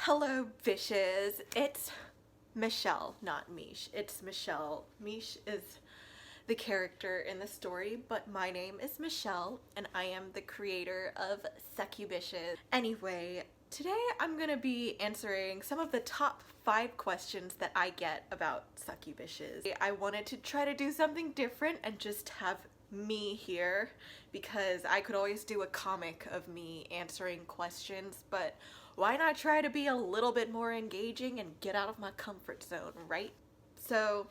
Hello, bitches. It's Michelle, not Mish. It's Michelle. Mish is the character in the story, but my name is Michelle, and I am the creator of Succubishes. Anyway, today I'm gonna be answering some of the top 5 questions that I get about Succubishes. I wanted to try to do something different and just have me here because I could always do a comic of me answering questions, but why not try to be a little bit more engaging and get out of my comfort zone, right? So,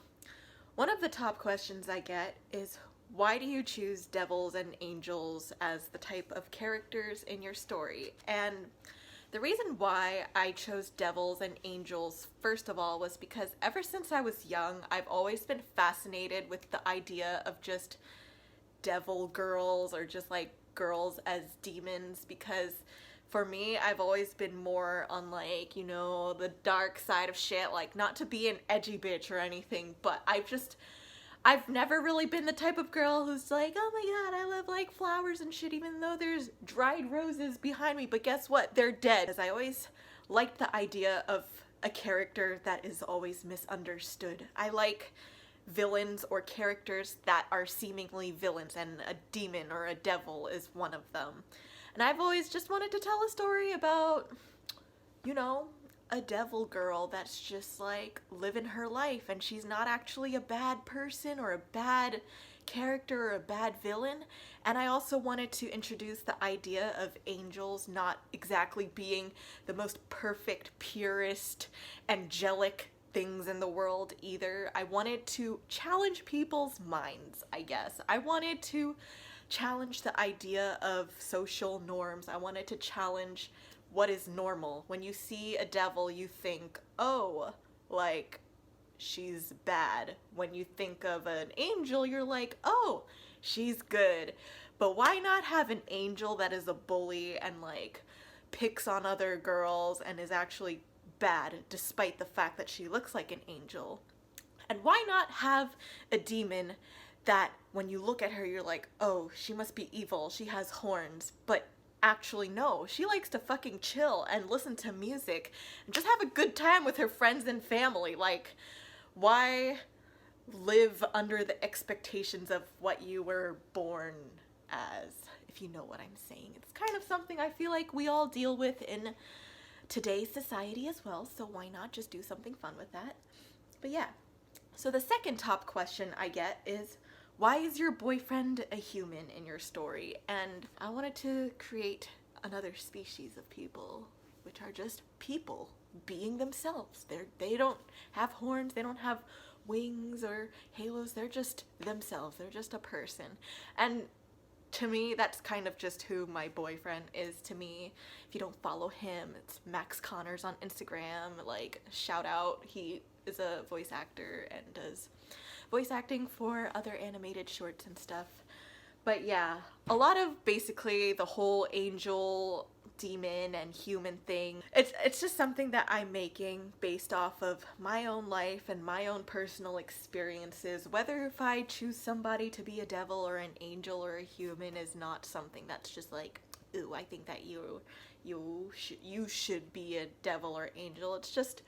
one of the top questions I get is, why do you choose devils and angels as the type of characters in your story? And the reason why I chose devils and angels, first of all, was because ever since I was young, I've always been fascinated with the idea of just devil girls or just like girls as demons, because for me, I've always been more on like, the dark side of shit, like not to be an edgy bitch or anything, but I've never really been the type of girl who's like, oh my god, I love like flowers and shit, even though there's dried roses behind me, but guess what? They're dead. Because I always liked the idea of a character that is always misunderstood. I like villains or characters that are seemingly villains, and a demon or a devil is one of them. And I've always just wanted to tell a story about, a devil girl that's just like living her life, and she's not actually a bad person or a bad character or a bad villain. And I also wanted to introduce the idea of angels not exactly being the most perfect, purest, angelic things in the world either. I wanted to challenge people's minds, I guess. I wanted to challenge the idea of social norms. I wanted to challenge what is normal. When you see a devil, you think, oh, like, she's bad. When you think of an angel, you're like, oh, she's good. But why not have an angel that is a bully and like picks on other girls and is actually bad despite the fact that she looks like an angel? And why not have a demon that when you look at her, you're like, oh, she must be evil, she has horns, but actually no, she likes to fucking chill and listen to music and just have a good time with her friends and family. Like, why live under the expectations of what you were born as, if you know what I'm saying? It's kind of something I feel like we all deal with in today's society as well, so why not just do something fun with that? But yeah, so the second top question I get is, why is your boyfriend a human in your story? And I wanted to create another species of people, which are just people being themselves. They don't have horns, they don't have wings or halos, they're just themselves. They're just a person. And to me, that's kind of just who my boyfriend is to me. If you don't follow him, it's Max Connors on Instagram. Like, shout out. He is a voice actor and does voice acting for other animated shorts and stuff. But yeah, a lot of basically the whole angel, demon, and human thing. It's just something that I'm making based off of my own life and my own personal experiences. Whether if I choose somebody to be a devil or an angel or a human is not something that's just like, ooh, I think that you should be a devil or angel. It's just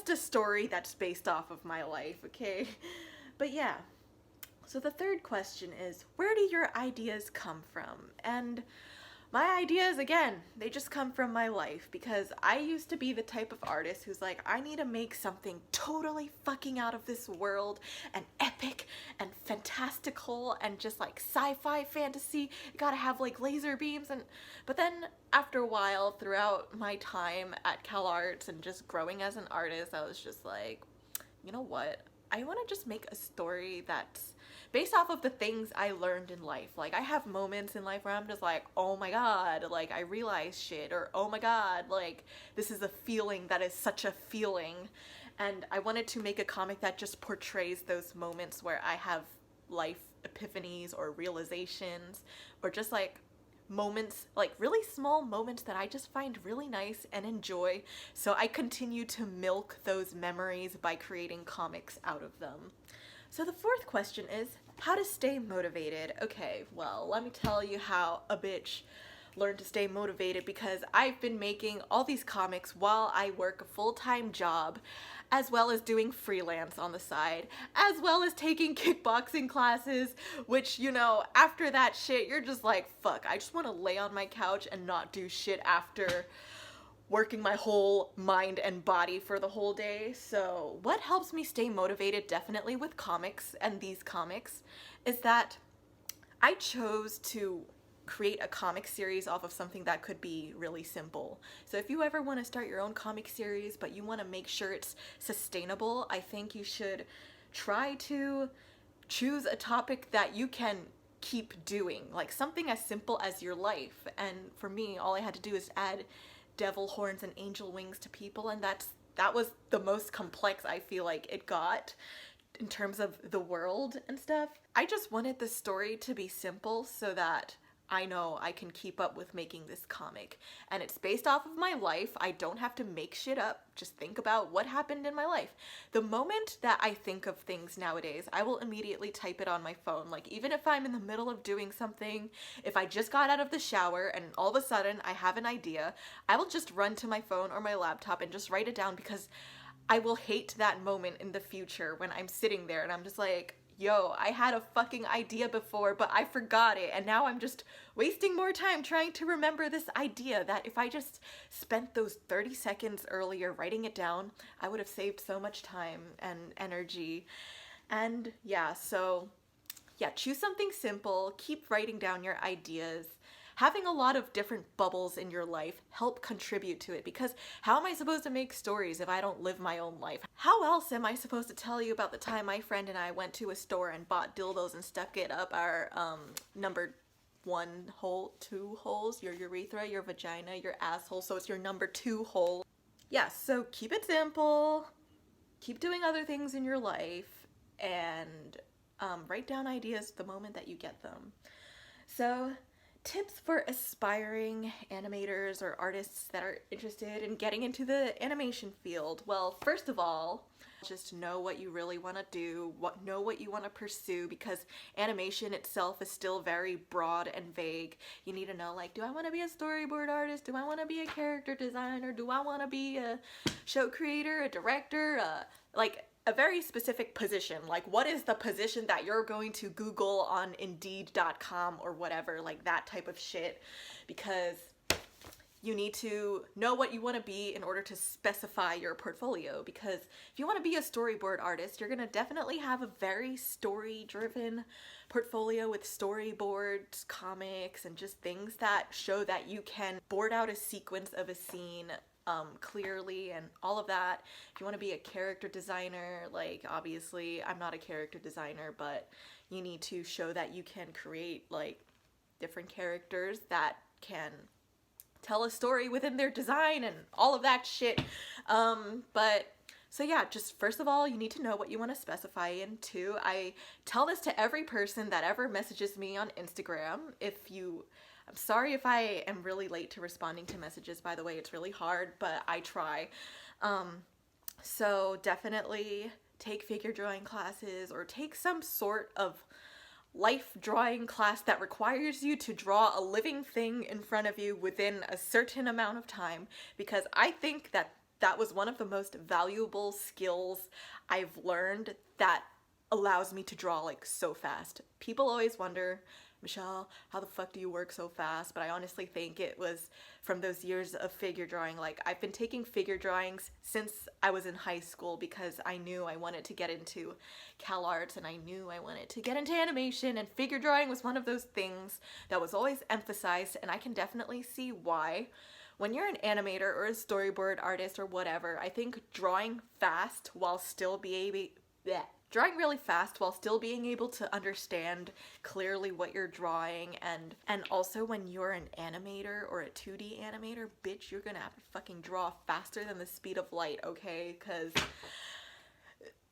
a story that's based off of my life, okay? But yeah. So the third question is, where do your ideas come from? And my ideas, again, they just come from my life, because I used to be the type of artist who's like, I need to make something totally fucking out of this world and epic and fantastical and just like sci-fi fantasy. You gotta have like laser beams. But then after a while, throughout my time at CalArts and just growing as an artist, I was just like, you know what? I want to just make a story that's based off of the things I learned in life. Like, I have moments in life where I'm just like, oh my god, like, I realize shit, or oh my god, like, this is a feeling that is such a feeling. And I wanted to make a comic that just portrays those moments where I have life epiphanies or realizations, or just like moments, like really small moments that I just find really nice and enjoy, so I continue to milk those memories by creating comics out of them. So the fourth question is, how to stay motivated. Okay, well, let me tell you how a bitch learn to stay motivated because I've been making all these comics while I work a full-time job, as well as doing freelance on the side, as well as taking kickboxing classes, which, you know, after that shit, you're just like, fuck, I just want to lay on my couch and not do shit after working my whole mind and body for the whole day. So what helps me stay motivated definitely with comics and these comics is that I chose to create a comic series off of something that could be really simple. So if you ever want to start your own comic series but you want to make sure it's sustainable, I think you should try to choose a topic that you can keep doing, like something as simple as your life. And for me, all I had to do is add devil horns and angel wings to people, and that was the most complex I feel like it got in terms of the world and stuff. I just wanted the story to be simple so that I know I can keep up with making this comic. And it's based off of my life. I don't have to make shit up. Just think about what happened in my life. The moment that I think of things nowadays, I will immediately type it on my phone. Like, even if I'm in the middle of doing something, if I just got out of the shower and all of a sudden I have an idea, I will just run to my phone or my laptop and just write it down, because I will hate that moment in the future when I'm sitting there and I'm just like, yo, I had a fucking idea before, but I forgot it, and now I'm just wasting more time trying to remember this idea that if I just spent those 30 seconds earlier writing it down, I would have saved so much time and energy. And yeah, so yeah, choose something simple, keep writing down your ideas. Having a lot of different bubbles in your life help contribute to it, because how am I supposed to make stories if I don't live my own life? How else am I supposed to tell you about the time my friend and I went to a store and bought dildos and stuck it up our number 1 hole, 2 holes, your urethra, your vagina, your asshole, so it's your number 2 hole. Yeah, so keep it simple, keep doing other things in your life, and write down ideas the moment that you get them. So tips for aspiring animators or artists that are interested in getting into the animation field. Well, first of all, just know what you really want to do, know what you want to pursue, because animation itself is still very broad and vague. You need to know, like, do I want to be a storyboard artist? Do I want to be a character designer? Do I want to be a show creator, a director, like a very specific position? Like, what is the position that you're going to Google on Indeed.com or whatever, like that type of shit, because you need to know what you want to be in order to specify your portfolio. Because if you want to be a storyboard artist, you're going to definitely have a very story-driven portfolio with storyboards, comics, and just things that show that you can board out a sequence of a scene clearly and all of that. If you want to be a character designer, like, obviously I'm not a character designer, but you need to show that you can create like different characters that can tell a story within their design and all of that shit. But so yeah, just first of all, you need to know what you want to specify in. Two, I tell this to every person that ever messages me on Instagram. I'm sorry if I am really late to responding to messages, by the way. It's really hard, but I try. So definitely take figure drawing classes, or take some sort of life drawing class that requires you to draw a living thing in front of you within a certain amount of time, because I think that was one of the most valuable skills I've learned that allows me to draw like so fast. People always wonder, Michelle, how the fuck do you work so fast? But I honestly think it was from those years of figure drawing. Like, I've been taking figure drawings since I was in high school, because I knew I wanted to get into CalArts and I knew I wanted to get into animation, and figure drawing was one of those things that was always emphasized, and I can definitely see why. When you're an animator or a storyboard artist or whatever, I think drawing really fast while still being able to understand clearly what you're drawing, and also when you're an animator or a 2D animator, bitch, you're gonna have to fucking draw faster than the speed of light, okay? Because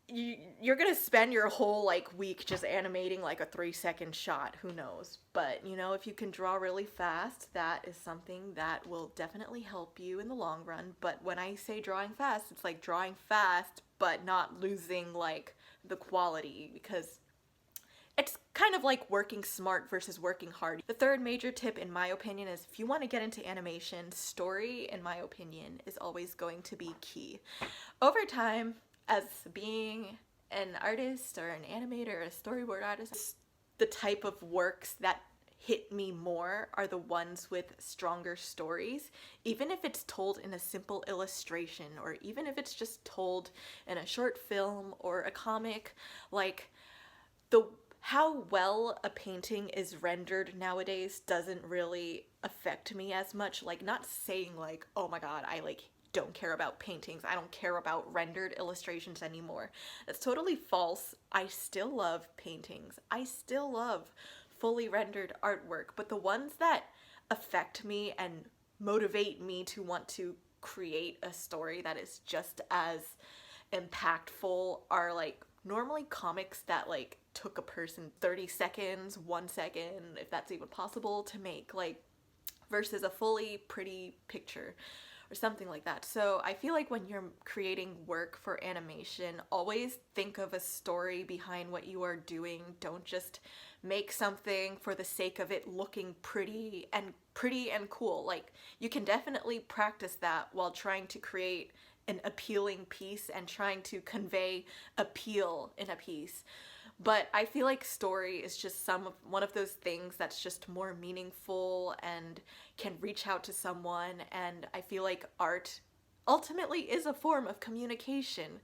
you're gonna spend your whole like week just animating like a 3-second shot, who knows? But you know, if you can draw really fast, that is something that will definitely help you in the long run. But when I say drawing fast, it's like drawing fast but not losing like the quality, because it's kind of like working smart versus working hard. The third major tip, in my opinion, is if you want to get into animation, story, in my opinion, is always going to be key. Over time, as being an artist or an animator or a storyboard artist, the type of works that hit me more are the ones with stronger stories, even if it's told in a simple illustration or even if it's just told in a short film or a comic. Like, how well a painting is rendered nowadays doesn't really affect me as much. Like, not saying like, oh my god, I like don't care about paintings, I don't care about rendered illustrations anymore. That's totally false. I still love paintings, I still love fully rendered artwork, but the ones that affect me and motivate me to want to create a story that is just as impactful are like normally comics that like took a person 30 seconds, 1 second, if that's even possible, to make, like, versus a fully pretty picture or something like that. So I feel like when you're creating work for animation, always think of a story behind what you are doing. Don't just make something for the sake of it looking pretty and cool. Like, you can definitely practice that while trying to create an appealing piece and trying to convey appeal in a piece. But I feel like story is just one of those things that's just more meaningful and can reach out to someone. And I feel like art ultimately is a form of communication.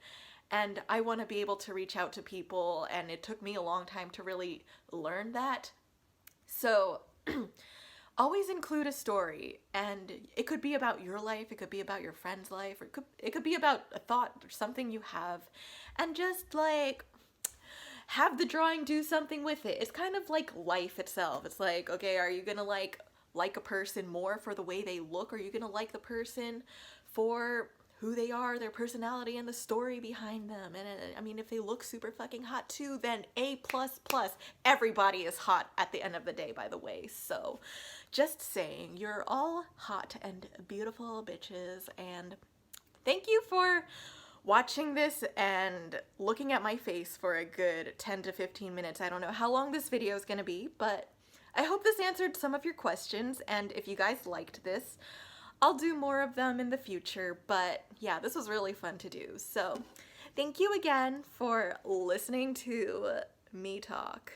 And I want to be able to reach out to people, and it took me a long time to really learn that. So always include a story, and it could be about your life, it could be about your friend's life, or it could be about a thought or something you have, and just like have the drawing do something with it. It's kind of like life itself. It's like, okay, are you gonna like a person more for the way they look? Or are you gonna like the person for who they are, their personality, and the story behind them? And I mean, if they look super fucking hot too, then A++. Everybody is hot at the end of the day, by the way. So just saying, you're all hot and beautiful bitches, and thank you for watching this and looking at my face for a good 10 to 15 minutes. I don't know how long this video is gonna be, but I hope this answered some of your questions, and if you guys liked this, I'll do more of them in the future. But yeah, this was really fun to do. So thank you again for listening to me talk.